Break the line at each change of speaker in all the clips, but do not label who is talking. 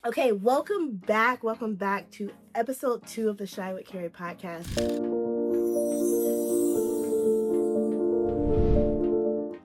Okay, welcome back. Welcome back to episode 2 of the Shine with Carrie podcast.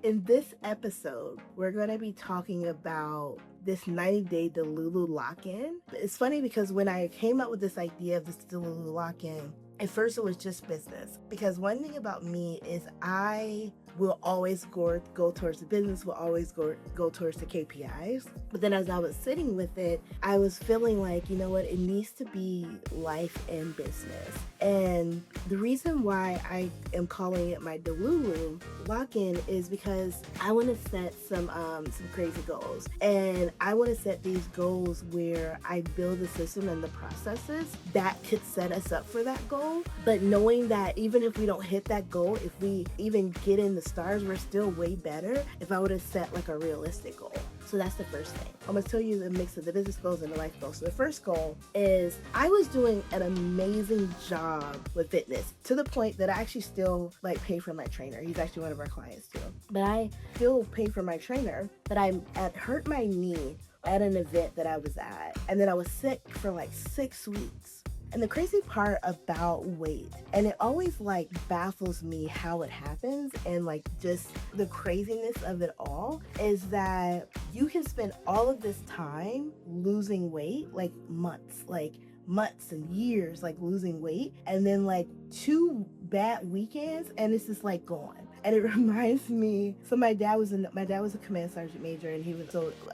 In this episode, we're going to be talking about this 90-day Delulu lock-in. It's funny because when I came up with this idea of this Delulu lock-in, at first it was just business. Because one thing about me is I will always go towards the business, will always go towards the KPIs. But then as I was sitting with it, I was feeling like, you know what, it needs to be life and business. And the reason why I am calling it my Delulu lock-in is because I want to set some crazy goals. And I want to set these goals where I build a system and the processes that could set us up for that goal. But knowing that even if we don't hit that goal, if we even get in the stars, we're still way better if I would have set like a realistic goal. So that's the first thing. I'm going to tell you the mix of the business goals and the life goals. So the first goal is I was doing an amazing job with fitness to the point that I actually still like pay for my trainer. He's actually one of our clients too. But I still pay for my trainer, but I had hurt my knee at an event that I was at. And then I was sick for like 6 weeks. And the crazy part about weight, and it always like baffles me how it happens and like just the craziness of it all, is that you can spend all of this time losing weight, like months and years, like losing weight, and then like 2 bad weekends and it's just like gone. And it reminds me, so my dad was a command sergeant major, and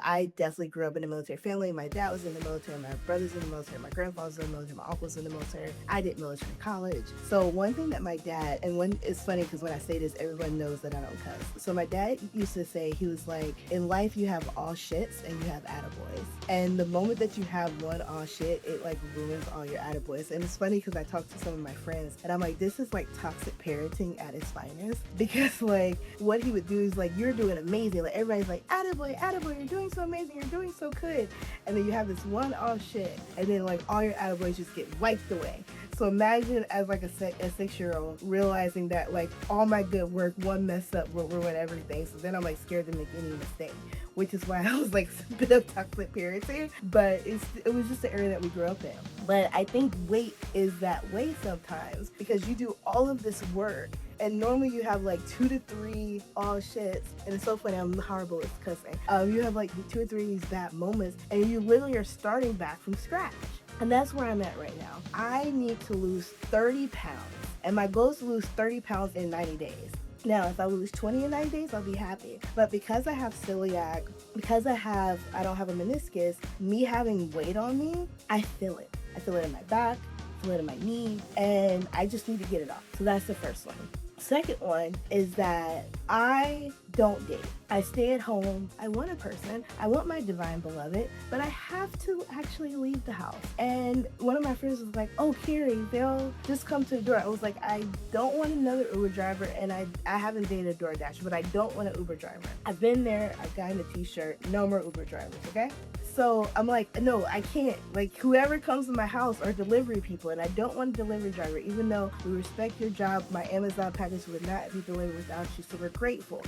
I definitely grew up in a military family. My dad was in the military, my brother's in the military, my grandfather's in the military, my uncle's in the military. I did military college. So one thing that my dad, it's funny because when I say this, everyone knows that I don't cuss. So my dad used to say, he was like, in life you have all shits and you have attaboys. And the moment that you have one all shit, it like ruins all your attaboys. And it's funny because I talked to some of my friends and I'm like, this is like toxic parenting at its finest. Because like what he would do is like, you're doing amazing. Like everybody's like, attaboy, attaboy, you're doing so amazing, you're doing so good. And then you have this one all shit, and then like all your attaboys just get wiped away. So imagine as like a 6-year-old realizing that like all my good work, one mess up will ruin everything. So then I'm like scared to make any mistake, which is why I was like a bit of toxic parenting. But it was just the area that we grew up in. But I think weight is that way sometimes because you do all of this work. And normally you have like 2 to 3 all shits. And it's so funny, I'm horrible with cussing. You have like 2 or 3 of these bad moments and you literally are starting back from scratch. And that's where I'm at right now. I need to lose 30 pounds. And my goal is to lose 30 pounds in 90 days. Now, if I lose 20 in 90 days, I'll be happy. But because I have celiac, because I don't have a meniscus, me having weight on me, I feel it. I feel it in my back, I feel it in my knee, and I just need to get it off. So that's the first one. Second one is that I don't date. I stay at home. I want a person. I want my divine beloved, but I have to actually leave the house. And one of my friends was like, oh, Carrie, they'll just come to the door. I was like, I don't want another Uber driver, and I haven't dated a DoorDash, but I don't want an Uber driver. I've been there. I've gotten a t-shirt. No more Uber drivers, okay? So I'm like, no, I can't. Like, whoever comes to my house are delivery people, and I don't want a delivery driver, even though we respect your job. My Amazon package would not be delivered without you, so we're grateful.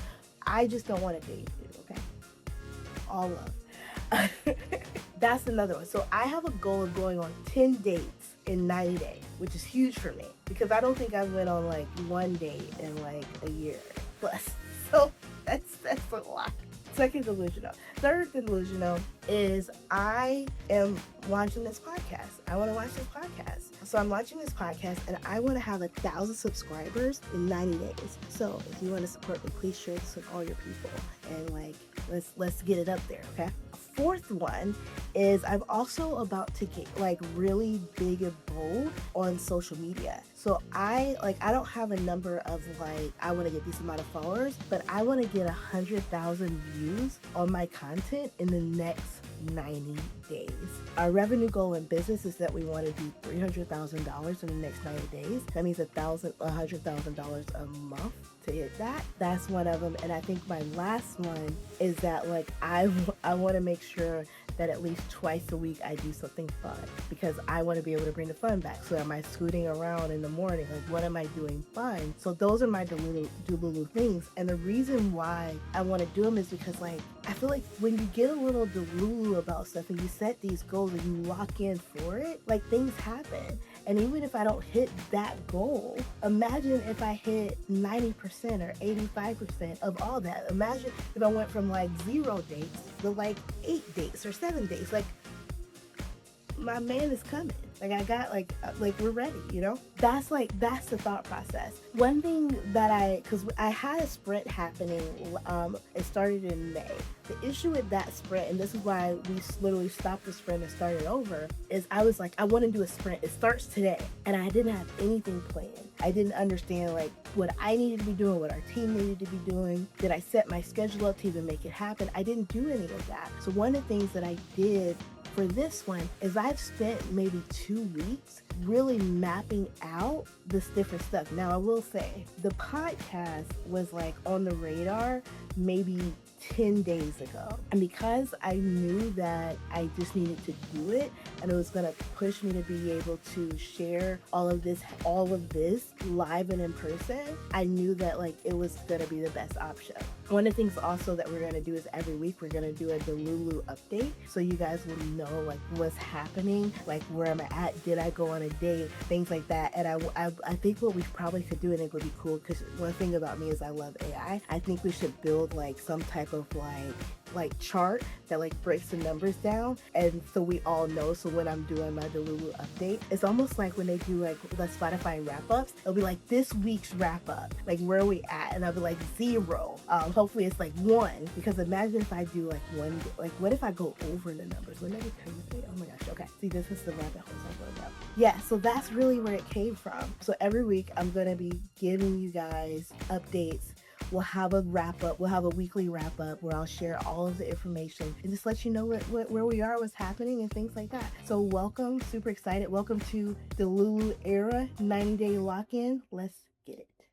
I just don't want to date you, okay? All love. That's another one. So I have a goal of going on 10 dates in 90 days, which is huge for me because I don't think I went on like one date in like a year plus. So that's a lot. Second delusional. Third delusional is I am launching this podcast. I want to launch this podcast. So I'm launching this podcast and I want to have 1,000 subscribers in 90 days. So if you want to support me, please share this with all your people and like let's get it up there, okay? Fourth one is I'm also about to get like really big and bold on social media. So I don't have a number of like I want to get this amount of followers, but I want to get 100,000 views on my content in the next 90 days. Our revenue goal in business is that we want to do $300,000 in the next 90 days. That means $100,000 a month. to hit that. That's one of them. And I think my last one is that like I want to make sure that at least twice a week I do something fun, because I want to be able to bring the fun back. So am I scooting around in the morning? Like, what am I doing fun? So those are my Delulu things. And the reason why I want to do them is because like I feel like when you get a little Delulu about stuff and you set these goals and you lock in for it, like things happen. And even if I don't hit that goal, imagine if I hit 90% or 85% of all that. Imagine if I went from like 0 dates to like 8 dates or 7 dates. Like, my man is coming. Like I got like we're ready, you know? That's the thought process. One thing that cause I had a sprint happening, it started in May. The issue with that sprint, and this is why we literally stopped the sprint and started over, is I was like, I want to do a sprint. It starts today. And I didn't have anything planned. I didn't understand like what I needed to be doing, what our team needed to be doing. Did I set my schedule up to even make it happen? I didn't do any of that. So one of the things that I did for this one is I've spent maybe 2 weeks really mapping out this different stuff. Now I will say the podcast was like on the radar maybe 10 days ago. And because I knew that I just needed to do it and it was going to push me to be able to share all of this live and in person, I knew that like it was going to be the best option. One of the things also that we're going to do is every week we're going to do a Delulu update. So you guys will know like what's happening, like where am I at, did I go on a date, things like that. And I think what we probably could do, and it would be cool, because one thing about me is I love AI. I think we should build like some type of like chart that like breaks the numbers down, and so we all know. So when I'm doing my Delulu update, it's almost like when they do like the Spotify wrap-ups, it'll be like this week's wrap-up, like where are we at, and I'll be like 0. Hopefully it's like 1, because imagine if I do like 1, like what if I go over the numbers? Wouldn't that be crazy? Oh my gosh. Okay, see, this is the rabbit hole I'm going down. Yeah, so that's really where it came from. So every week I'm gonna be giving you guys updates. We'll have a wrap up. We'll have a weekly wrap up where I'll share all of the information and just let you know where we are, what's happening, and things like that. So welcome, super excited. Welcome to the Delulu era 90-day lock-in. Let's